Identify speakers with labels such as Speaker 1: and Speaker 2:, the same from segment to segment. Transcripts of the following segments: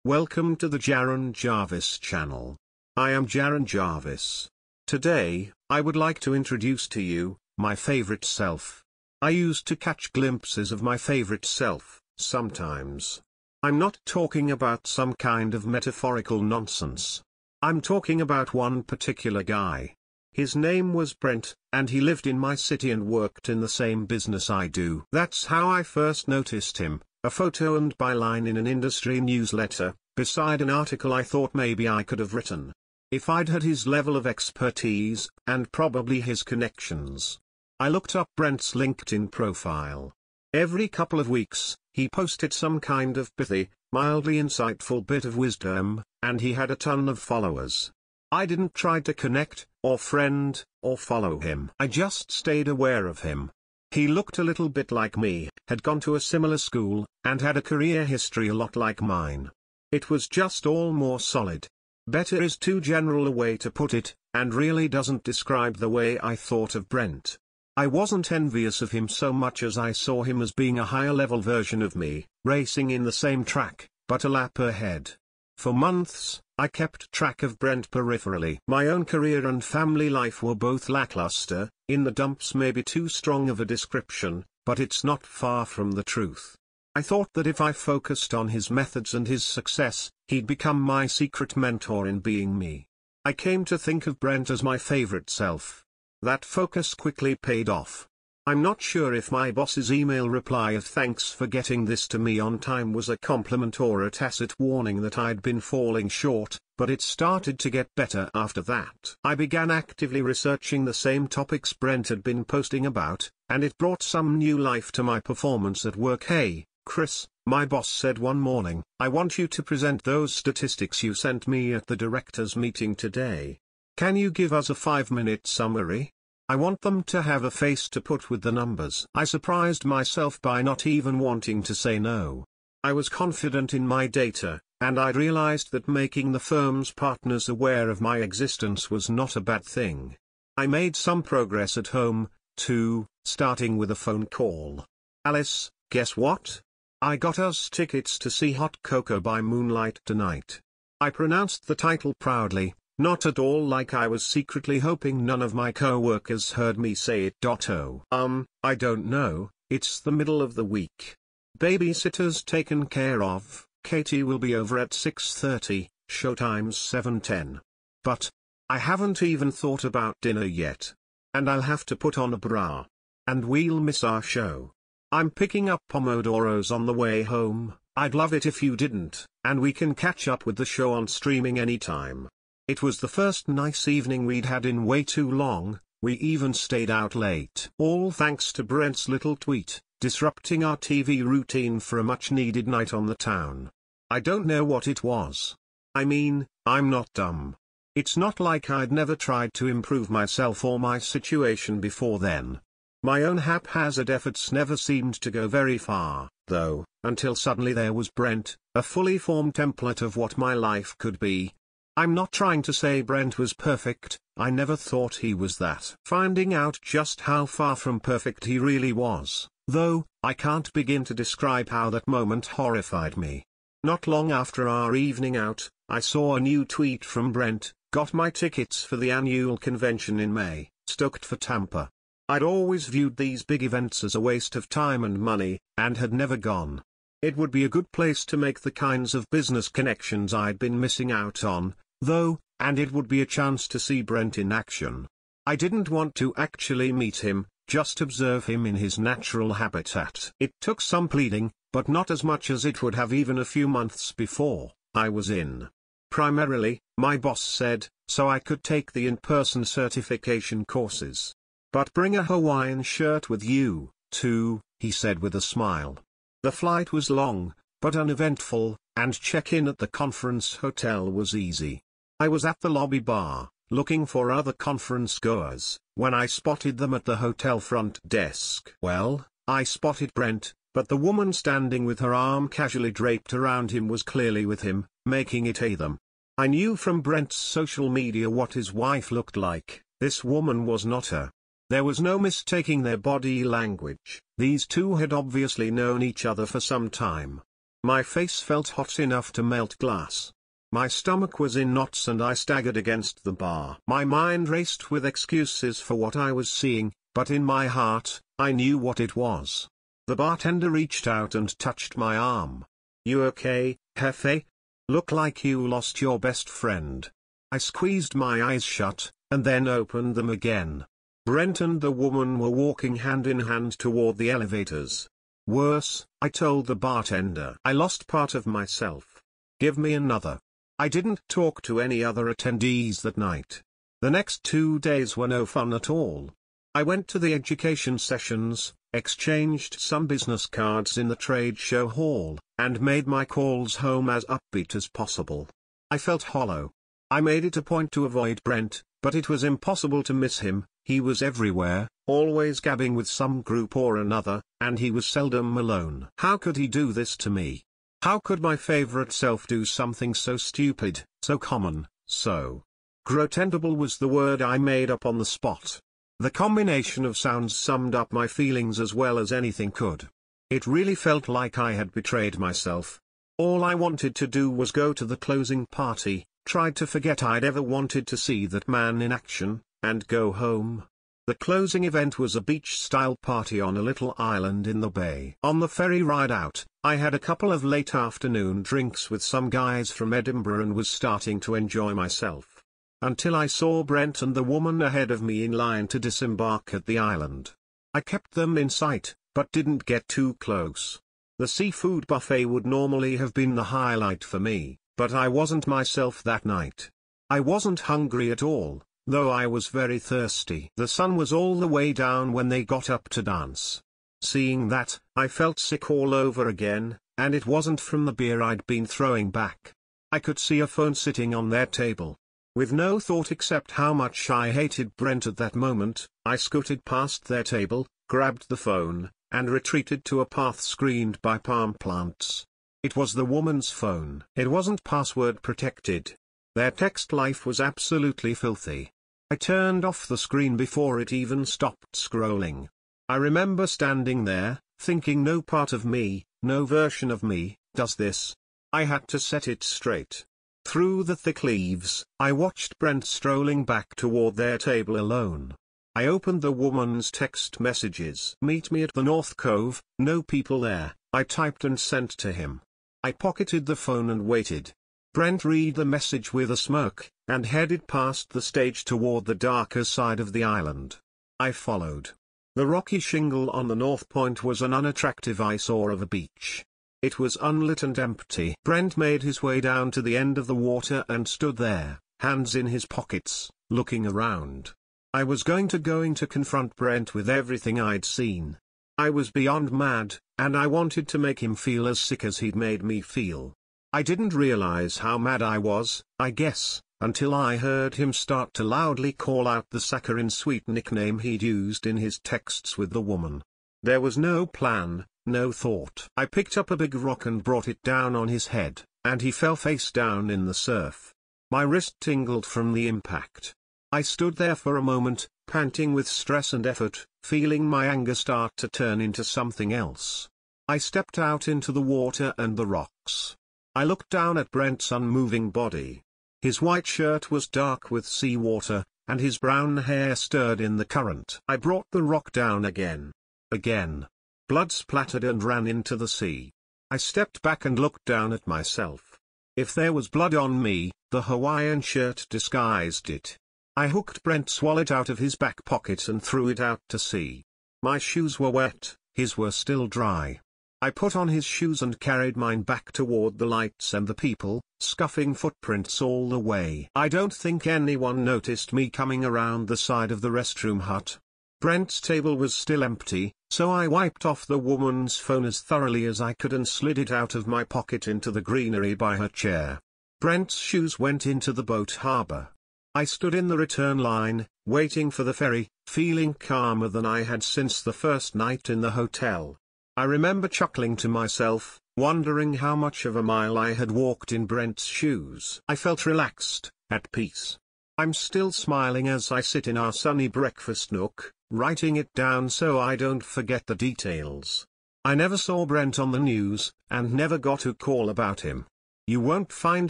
Speaker 1: Welcome to the Jaron Jarvis channel. I am Jaron Jarvis. Today, I would like to introduce to you, my favorite self. I used to catch glimpses of my favorite self, sometimes. I'm not talking about some kind of metaphorical nonsense. I'm talking about one particular guy. His name was Brent, and he lived in my city and worked in the same business I do. That's how I first noticed him. A photo and byline in an industry newsletter, beside an article I thought maybe I could have written. If I'd had his level of expertise, and probably his connections. I looked up Brent's LinkedIn profile. Every couple of weeks, he posted some kind of pithy, mildly insightful bit of wisdom, and he had a ton of followers. I didn't try to connect, or friend, or follow him. I just stayed aware of him. He looked a little bit like me, had gone to a similar school, and had a career history a lot like mine. It was just all more solid. Better is too general a way to put it, and really doesn't describe the way I thought of Brent. I wasn't envious of him so much as I saw him as being a higher level version of me, racing in the same track, but a lap ahead. For months, I kept track of Brent peripherally. My own career and family life were both lackluster, in the dumps may be too strong of a description, but it's not far from the truth. I thought that if I focused on his methods and his success, he'd become my secret mentor in being me. I came to think of Brent as my favorite self. That focus quickly paid off. I'm not sure if my boss's email reply of thanks for getting this to me on time was a compliment or a tacit warning that I'd been falling short, but it started to get better after that. I began actively researching the same topics Brent had been posting about, and it brought some new life to my performance at work. "Hey, Chris," my boss said one morning, "I want you to present those statistics you sent me at the directors' meeting today. Can you give us a 5-minute summary? I want them to have a face to put with the numbers." I surprised myself by not even wanting to say no. I was confident in my data, and I realized that making the firm's partners aware of my existence was not a bad thing. I made some progress at home, too, starting with a phone call. "Alice, guess what? I got us tickets to see Hot Cocoa by Moonlight tonight." I pronounced the title proudly. Not at all like I was secretly hoping none of my co-workers heard me say it. I don't know, it's the middle of the week. Babysitter's taken care of, Katie will be over at 6:30, showtime's 7:10. But, I haven't even thought about dinner yet. And I'll have to put on a bra. And we'll miss our show. I'm picking up Pomodoros on the way home. I'd love it if you didn't, and we can catch up with the show on streaming anytime. It was the first nice evening we'd had in way too long, we even stayed out late. All thanks to Brent's little tweet, disrupting our TV routine for a much-needed night on the town. I don't know what it was. I mean, I'm not dumb. It's not like I'd never tried to improve myself or my situation before then. My own haphazard efforts never seemed to go very far, though, until suddenly there was Brent, a fully formed template of what my life could be. I'm not trying to say Brent was perfect, I never thought he was that. Finding out just how far from perfect he really was, though, I can't begin to describe how that moment horrified me. Not long after our evening out, I saw a new tweet from Brent, "Got my tickets for the annual convention in May, stoked for Tampa." I'd always viewed these big events as a waste of time and money, and had never gone. It would be a good place to make the kinds of business connections I'd been missing out on, though, and it would be a chance to see Brent in action. I didn't want to actually meet him, just observe him in his natural habitat. It took some pleading, but not as much as it would have even a few months before I was in. Primarily, my boss said, so I could take the in-person certification courses. "But bring a Hawaiian shirt with you, too," he said with a smile. The flight was long, but uneventful, and check-in at the conference hotel was easy. I was at the lobby bar, looking for other conference goers, when I spotted them at the hotel front desk. Well, I spotted Brent, but the woman standing with her arm casually draped around him was clearly with him, making it a them. I knew from Brent's social media what his wife looked like. This woman was not her. There was no mistaking their body language. These two had obviously known each other for some time. My face felt hot enough to melt glass. My stomach was in knots and I staggered against the bar. My mind raced with excuses for what I was seeing, but in my heart, I knew what it was. The bartender reached out and touched my arm. "You okay, Hefe? Look like you lost your best friend." I squeezed my eyes shut, and then opened them again. Brent and the woman were walking hand in hand toward the elevators. "Worse," I told the bartender. "I lost part of myself. Give me another." I didn't talk to any other attendees that night. The next 2 days were no fun at all. I went to the education sessions, exchanged some business cards in the trade show hall, and made my calls home as upbeat as possible. I felt hollow. I made it a point to avoid Brent, but it was impossible to miss him. He was everywhere, always gabbing with some group or another, and he was seldom alone. How could he do this to me? How could my favorite self do something so stupid, so common, so grotendable was the word I made up on the spot. The combination of sounds summed up my feelings as well as anything could. It really felt like I had betrayed myself. All I wanted to do was go to the closing party, tried to forget I'd ever wanted to see that man in action, and go home. The closing event was a beach-style party on a little island in the bay. On the ferry ride out, I had a couple of late afternoon drinks with some guys from Edinburgh and was starting to enjoy myself. Until I saw Brent and the woman ahead of me in line to disembark at the island. I kept them in sight, but didn't get too close. The seafood buffet would normally have been the highlight for me, but I wasn't myself that night. I wasn't hungry at all, though I was very thirsty. The sun was all the way down when they got up to dance. Seeing that, I felt sick all over again, and it wasn't from the beer I'd been throwing back. I could see a phone sitting on their table. With no thought except how much I hated Brent at that moment, I scooted past their table, grabbed the phone, and retreated to a path screened by palm plants. It was the woman's phone. It wasn't password protected. Their text life was absolutely filthy. I turned off the screen before it even stopped scrolling. I remember standing there, thinking no part of me, no version of me, does this. I had to set it straight. Through the thick leaves, I watched Brent strolling back toward their table alone. I opened the woman's text messages. "Meet me at the North Cove, no people there," I typed and sent to him. I pocketed the phone and waited. Brent read the message with a smirk, and headed past the stage toward the darker side of the island. I followed. The rocky shingle on the north point was an unattractive eyesore of a beach. It was unlit and empty. Brent made his way down to the end of the water and stood there, hands in his pockets, looking around. I was going to confront Brent with everything I'd seen. I was beyond mad, and I wanted to make him feel as sick as he'd made me feel. I didn't realize how mad I was, I guess, until I heard him start to loudly call out the saccharine sweet nickname he'd used in his texts with the woman. There was no plan, no thought. I picked up a big rock and brought it down on his head, and he fell face down in the surf. My wrist tingled from the impact. I stood there for a moment, panting with stress and effort, feeling my anger start to turn into something else. I stepped out into the water and the rocks. I looked down at Brent's unmoving body. His white shirt was dark with seawater, and his brown hair stirred in the current. I brought the rock down again. Again. Blood splattered and ran into the sea. I stepped back and looked down at myself. If there was blood on me, the Hawaiian shirt disguised it. I hooked Brent's wallet out of his back pocket and threw it out to sea. My shoes were wet, his were still dry. I put on his shoes and carried mine back toward the lights and the people, scuffing footprints all the way. I don't think anyone noticed me coming around the side of the restroom hut. Brent's table was still empty, so I wiped off the woman's phone as thoroughly as I could and slid it out of my pocket into the greenery by her chair. Brent's shoes went into the boat harbor. I stood in the return line, waiting for the ferry, feeling calmer than I had since the first night in the hotel. I remember chuckling to myself, wondering how much of a mile I had walked in Brent's shoes. I felt relaxed, at peace. I'm still smiling as I sit in our sunny breakfast nook, writing it down so I don't forget the details. I never saw Brent on the news, and never got a call about him. You won't find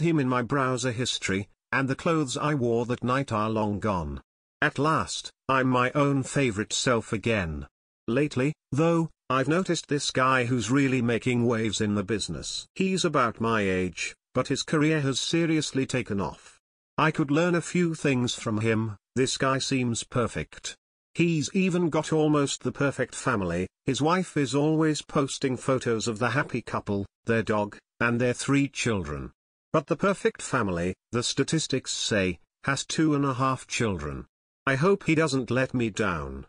Speaker 1: him in my browser history, and the clothes I wore that night are long gone. At last, I'm my own favorite self again. Lately, though, I've noticed this guy who's really making waves in the business. He's about my age, but his career has seriously taken off. I could learn a few things from him. This guy seems perfect. He's even got almost the perfect family. His wife is always posting photos of the happy couple, their dog, and their 3 children. But the perfect family, the statistics say, has 2.5 children. I hope he doesn't let me down.